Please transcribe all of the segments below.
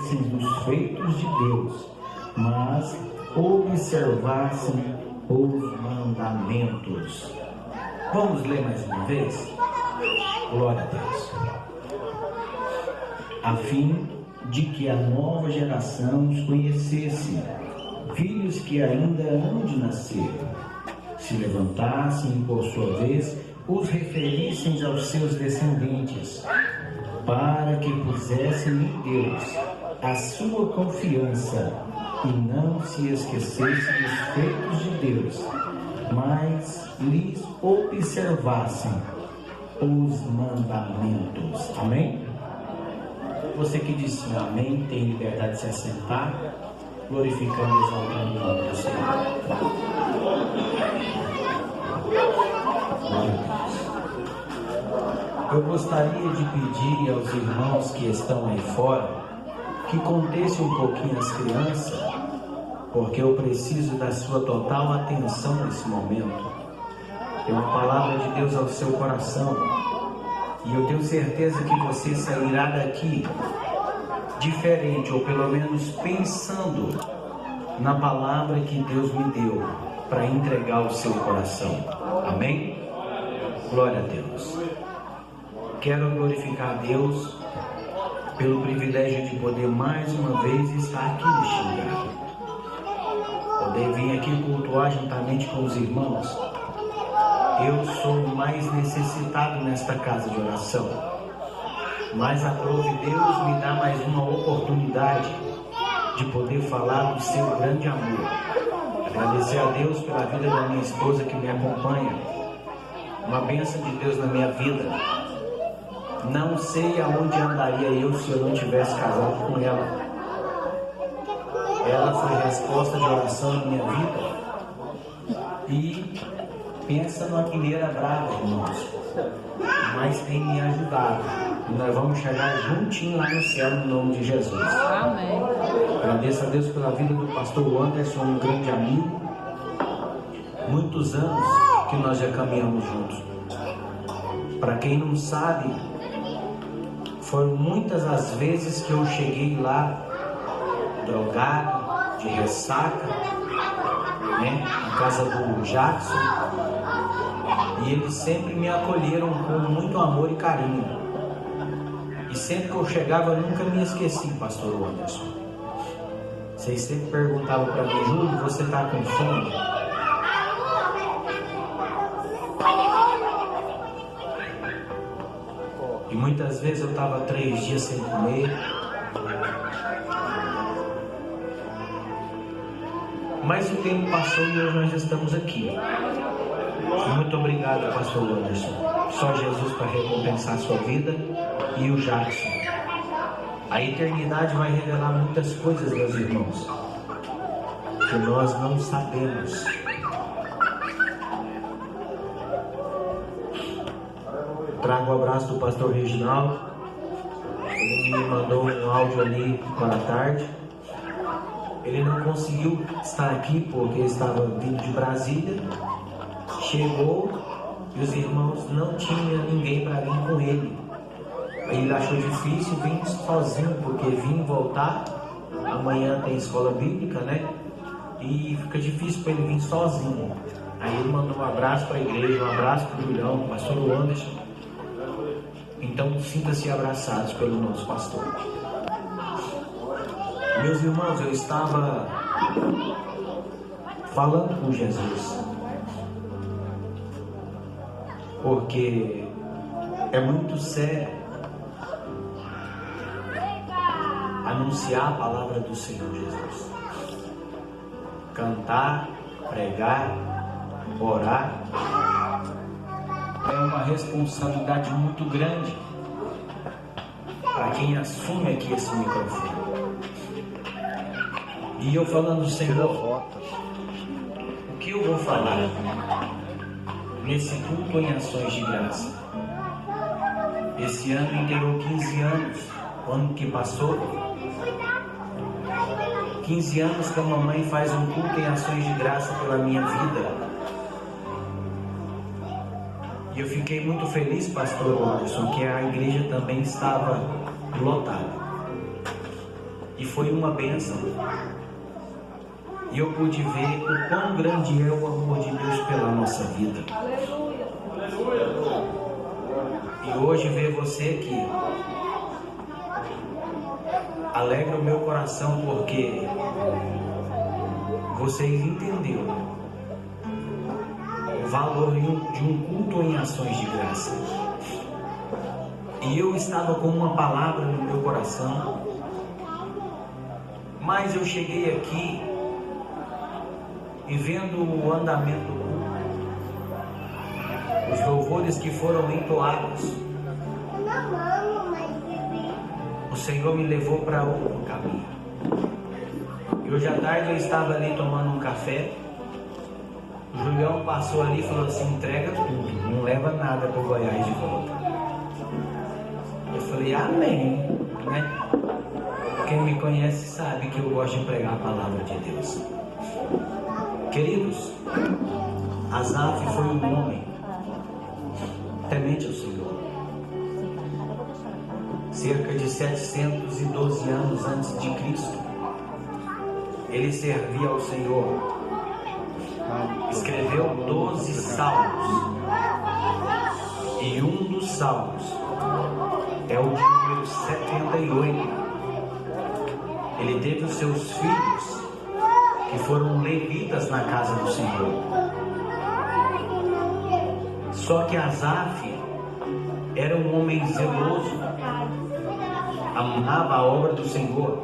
dos feitos de Deus, mas observassem os mandamentos. Vamos ler mais uma vez? Glória a Deus. A fim de que a nova geração os conhecesse, filhos que ainda hão de nascer, se levantassem e por sua vez os referissem aos seus descendentes, para que pusessem em Deus a sua confiança e não se esquecessem dos feitos de Deus, mas lhes observassem os mandamentos. Amém? Você que disse amém, tem liberdade de se assentar, glorificando e exaltando o nome do Senhor. Eu gostaria de pedir aos irmãos que estão aí fora que contessem um pouquinho as crianças, porque eu preciso da sua total atenção nesse momento. Tem uma palavra de Deus ao seu coração e eu tenho certeza que você sairá daqui diferente, ou pelo menos pensando na palavra que Deus me deu para entregar ao seu coração. Amém? Glória a Deus. Quero glorificar a Deus pelo privilégio de poder mais uma vez estar aqui neste lugar. Poder vir aqui cultuar juntamente com os irmãos. Eu sou o mais necessitado nesta casa de oração. Mas aprove Deus me dá mais uma oportunidade de poder falar do seu grande amor. Agradecer a Deus pela vida da minha esposa que me acompanha. Uma bênção de Deus na minha vida. Não sei aonde andaria eu se eu não tivesse casado com ela. Ela foi resposta de oração na minha vida. E pensa numa guineira brava, irmãos. Mas tem me ajudado. E nós vamos chegar juntinho lá no céu, no nome de Jesus. Amém. Agradeço a Deus pela vida do pastor Anderson, um grande amigo. Muitos anos que nós já caminhamos juntos. Para quem não sabe, foram muitas as vezes que eu cheguei lá, drogado, de ressaca, né, na casa do Jackson, e eles sempre me acolheram com muito amor e carinho. E sempre que eu chegava, eu nunca me esqueci, pastor Anderson. Vocês sempre perguntavam para mim: Júlio, você está com fome? E muitas vezes eu estava 3 dias sem comer. Mas o tempo passou e hoje nós estamos aqui. Muito obrigado, pastor Anderson. Só Jesus para recompensar a sua vida e o Jackson. A eternidade vai revelar muitas coisas, meus irmãos, que nós não sabemos. Trago o abraço do pastor Reginaldo. Ele me mandou um áudio ali para a tarde. Ele não conseguiu estar aqui porque estava vindo de Brasília. Chegou e os irmãos não tinham ninguém para vir com ele. Ele achou difícil vir sozinho, porque vir e voltar, amanhã tem escola bíblica, né? E fica difícil para ele vir sozinho. Aí ele mandou um abraço para a igreja, um abraço para o Julião, o pastor Anderson. Então sinta-se abraçados pelo nosso pastor. Meus irmãos, eu estava falando com Jesus, porque é muito sério anunciar a palavra do Senhor Jesus. Cantar, pregar, orar é uma responsabilidade muito grande para quem assume aqui esse microfone. E eu falando do Senhor, o que eu vou falar nesse culto em ações de graça? Esse ano inteirou 15 anos, o ano que passou, 15 anos que a mamãe faz um culto em ações de graça pela minha vida. E eu fiquei muito feliz, pastor Anderson, que a igreja também estava lotada. E foi uma bênção. E eu pude ver o quão grande é o amor de Deus pela nossa vida. E hoje ver você aqui alegra o meu coração, porque vocês entenderam o valor de um culto em ações de graça. E eu estava com uma palavra no meu coração, mas eu cheguei aqui e vendo o andamento do culto, os louvores que foram entoados, o Senhor me levou para outro caminho. E hoje à tarde eu estava ali tomando um café. O Julião passou ali e falou assim: entrega tudo, não leva nada para o Goiás de volta. Eu falei: amém, né? Quem me conhece sabe que eu gosto de pregar a palavra de Deus. Queridos, Asaf foi um homem temente ao Senhor. Cerca de 712 anos antes de Cristo, ele servia ao Senhor. Escreveu 12 salmos. E um dos salmos é o de número 78. Ele teve os seus filhos, que foram levitas na casa do Senhor. Só que Asaf era um homem zeloso, amava a obra do Senhor.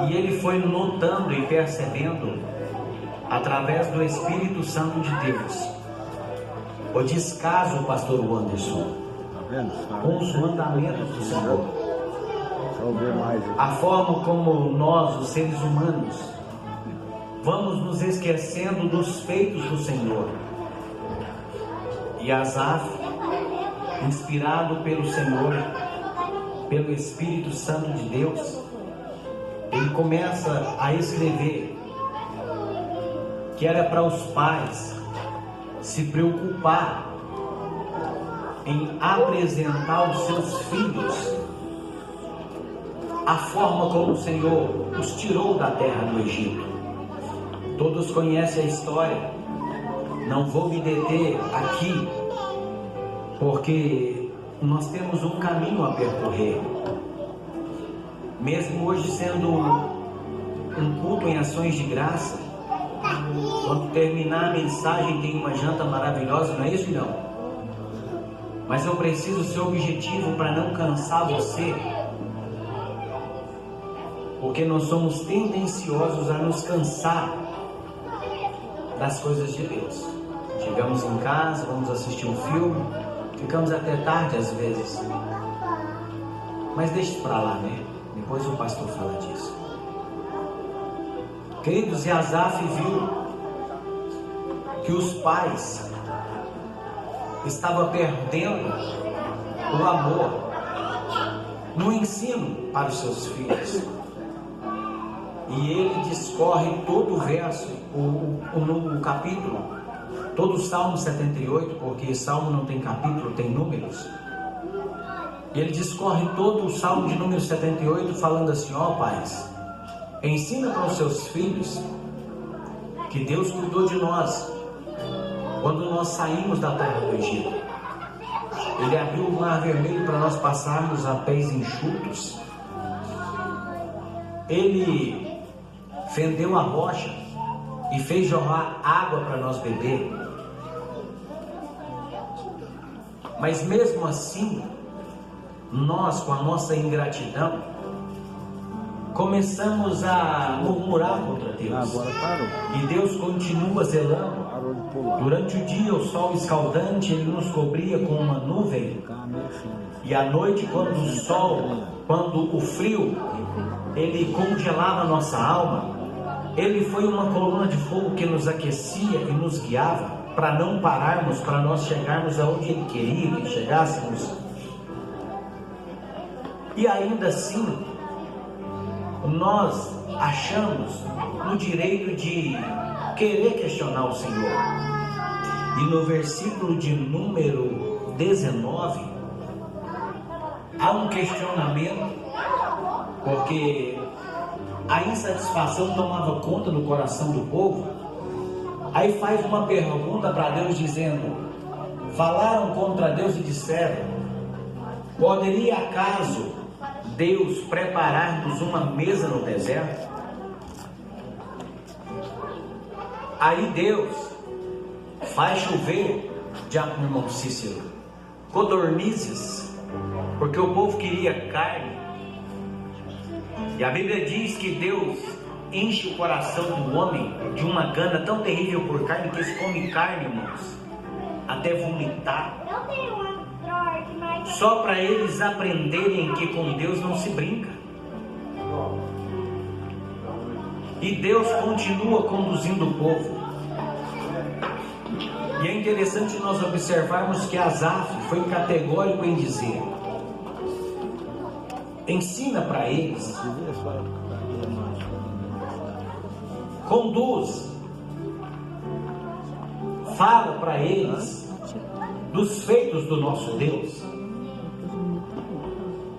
E ele foi notando e percebendo, através do Espírito Santo de Deus, o descaso, pastor Anderson, com os mandamentos do Senhor. A forma como nós, os seres humanos, vamos nos esquecendo dos feitos do Senhor. E Asaf, inspirado pelo Senhor, pelo Espírito Santo de Deus, ele começa a escrever que era para os pais se preocupar em apresentar os seus filhos a forma como o Senhor os tirou da terra do Egito. Todos conhecem a história, não vou me deter aqui, porque nós temos um caminho a percorrer. Mesmo hoje sendo um culto em ações de graça, quando terminar a mensagem tem uma janta maravilhosa, não é isso, não? Mas eu preciso ser objetivo para não cansar você, porque nós somos tendenciosos a nos cansar das coisas de Deus. Chegamos em casa, vamos assistir um filme, ficamos até tarde às vezes, mas deixa para lá, né? Depois o pastor fala disso. Queridos, e Asaf viu que os pais estavam perdendo o amor no ensino para os seus filhos. E ele discorre todo o verso, o capítulo, todo o Salmo 78, porque Salmo não tem capítulo, tem números. E ele discorre todo o Salmo de número 78, falando assim: ó pais, ensina para os seus filhos que Deus cuidou de nós quando nós saímos da terra do Egito. Ele abriu o mar vermelho para nós passarmos a pés enxutos. Ele fendeu a rocha e fez jorrar água para nós beber. Mas mesmo assim, nós, com a nossa ingratidão, começamos a murmurar contra Deus. Agora parou. E Deus continua zelando. Parou de pular. Durante o dia, o sol escaldante, Ele nos cobria com uma nuvem. E à noite, quando o frio, Ele congelava a nossa alma. Ele foi uma coluna de fogo que nos aquecia e nos guiava para não pararmos, para nós chegarmos aonde Ele queria que chegássemos. E ainda assim, nós achamos no direito de querer questionar o Senhor. E no versículo de número 19, há um questionamento porque a insatisfação tomava conta do coração do povo. Aí faz uma pergunta para Deus dizendo: falaram contra Deus e disseram: poderia acaso Deus preparar-nos uma mesa no deserto? Aí Deus faz chover, diácono irmão Cícero, codornizes, porque o povo queria carne. E a Bíblia diz que Deus enche o coração do homem de uma gana tão terrível por carne que eles comem carne, irmãos, até vomitar, só para eles aprenderem que com Deus não se brinca. E Deus continua conduzindo o povo. E é interessante nós observarmos que Asaf foi categórico em dizer: ensina para eles, conduz, fala para eles dos feitos do nosso Deus,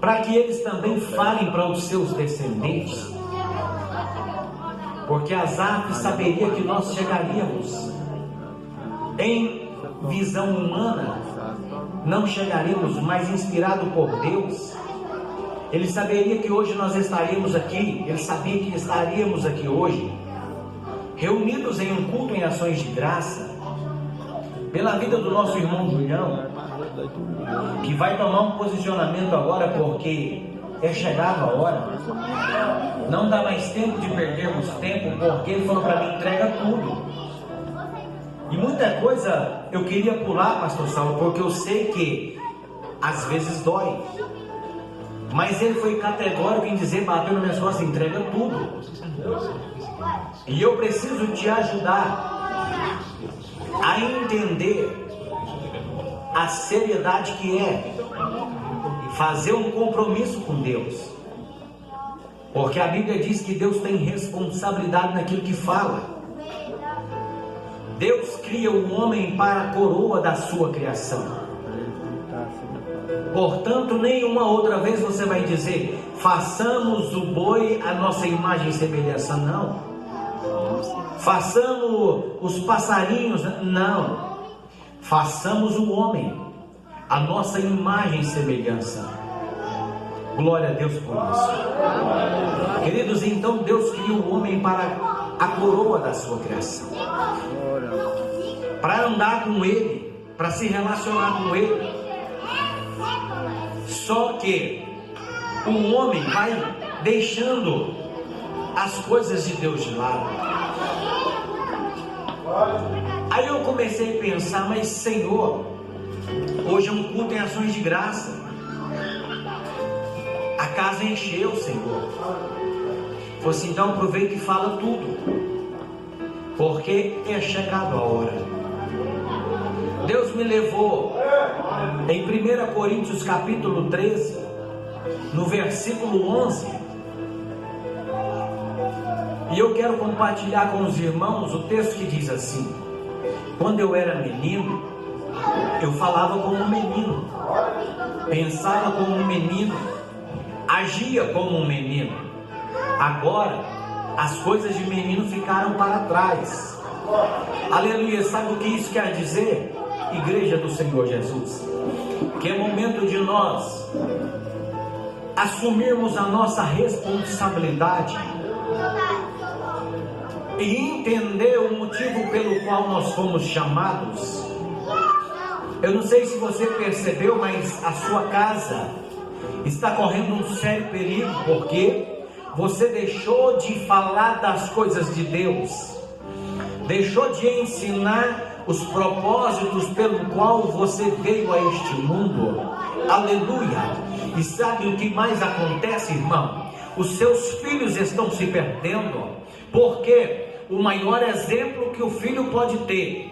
para que eles também falem para os seus descendentes, porque Asaf saberia que nós chegaríamos. Em visão humana, não chegaremos, mas inspirado por Deus, ele saberia que hoje nós estaríamos aqui, ele sabia que estaríamos aqui hoje, reunidos em um culto em ações de graça, pela vida do nosso irmão Julião, que vai tomar um posicionamento agora, porque é chegado a hora, não dá mais tempo de perdermos tempo, porque ele falou para mim: entrega tudo. E muita coisa eu queria pular, pastor Saulo, porque eu sei que às vezes dói. Mas ele foi categórico em dizer, bateu nas minhas costas: entrega tudo. E eu preciso te ajudar a entender a seriedade que é fazer um compromisso com Deus. Porque a Bíblia diz que Deus tem responsabilidade naquilo que fala. Deus cria o homem para a coroa da sua criação. Portanto, nenhuma outra vez você vai dizer: façamos o boi a nossa imagem e semelhança. Não. Façamos os passarinhos. Não. Façamos o homem a nossa imagem e semelhança. Glória a Deus por isso. Queridos, então Deus criou o homem para a coroa da sua criação, para andar com ele, para se relacionar com ele. Só que o homem vai deixando as coisas de Deus de lado. Aí eu comecei a pensar: mas Senhor, hoje é um culto em ações de graça, a casa encheu, Senhor. Falei assim: então aproveita e fala tudo, porque é chegado a hora. Deus me levou em 1 Coríntios capítulo 13, no versículo 11, e eu quero compartilhar com os irmãos o texto que diz assim: quando eu era menino, eu falava como um menino, pensava como um menino, agia como um menino. Agora, as coisas de menino ficaram para trás. Aleluia. Sabe o que isso quer dizer? Igreja do Senhor Jesus, que é momento de nós assumirmos a nossa responsabilidade e entender o motivo pelo qual nós fomos chamados. Eu não sei se você percebeu, mas a sua casa está correndo um sério perigo, porque você deixou de falar das coisas de Deus, deixou de ensinar os propósitos pelo qual você veio a este mundo. Aleluia. E sabe o que mais acontece, irmão? Os seus filhos estão se perdendo, porque o maior exemplo que o filho pode ter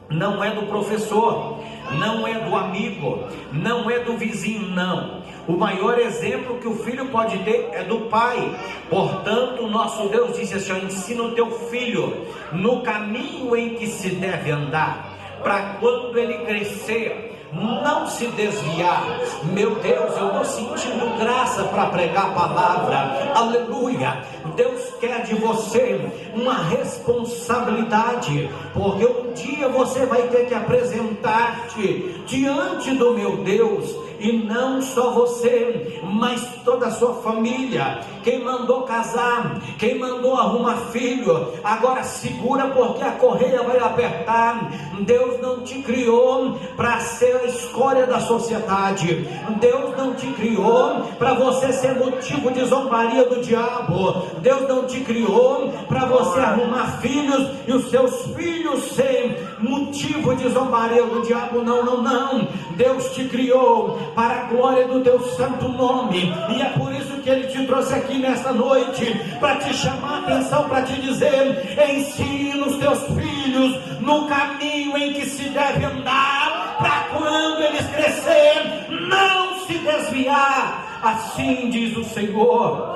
não é do professor, não é do amigo, não é do vizinho, não. O maior exemplo que o filho pode ter é do pai. Portanto, o nosso Deus disse assim: ensina o teu filho no caminho em que se deve andar, para quando ele crescer, não se desviar. Meu Deus, eu estou sentindo graça para pregar a palavra. Aleluia. Deus quer de você uma responsabilidade, porque um dia você vai ter que apresentar-te diante do meu Deus, e não só você, mas toda a sua família. Quem mandou casar, quem mandou arrumar filho, agora segura, porque a correia vai apertar. Deus não te criou para ser a escória da sociedade. Deus não te criou para você ser motivo de zombaria do diabo. Deus não te criou para você arrumar filhos e os seus filhos serem motivo de zombaria do diabo. Não, não, não. Deus te criou para a glória do teu santo nome, e é por isso que Ele te trouxe aqui nesta noite, para te chamar a atenção, para te dizer: ensina os teus filhos no caminho em que se deve andar, para quando eles crescerem, não se desviar. Assim diz o Senhor.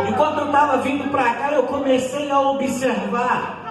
E quando eu estava vindo para cá, eu comecei a observar.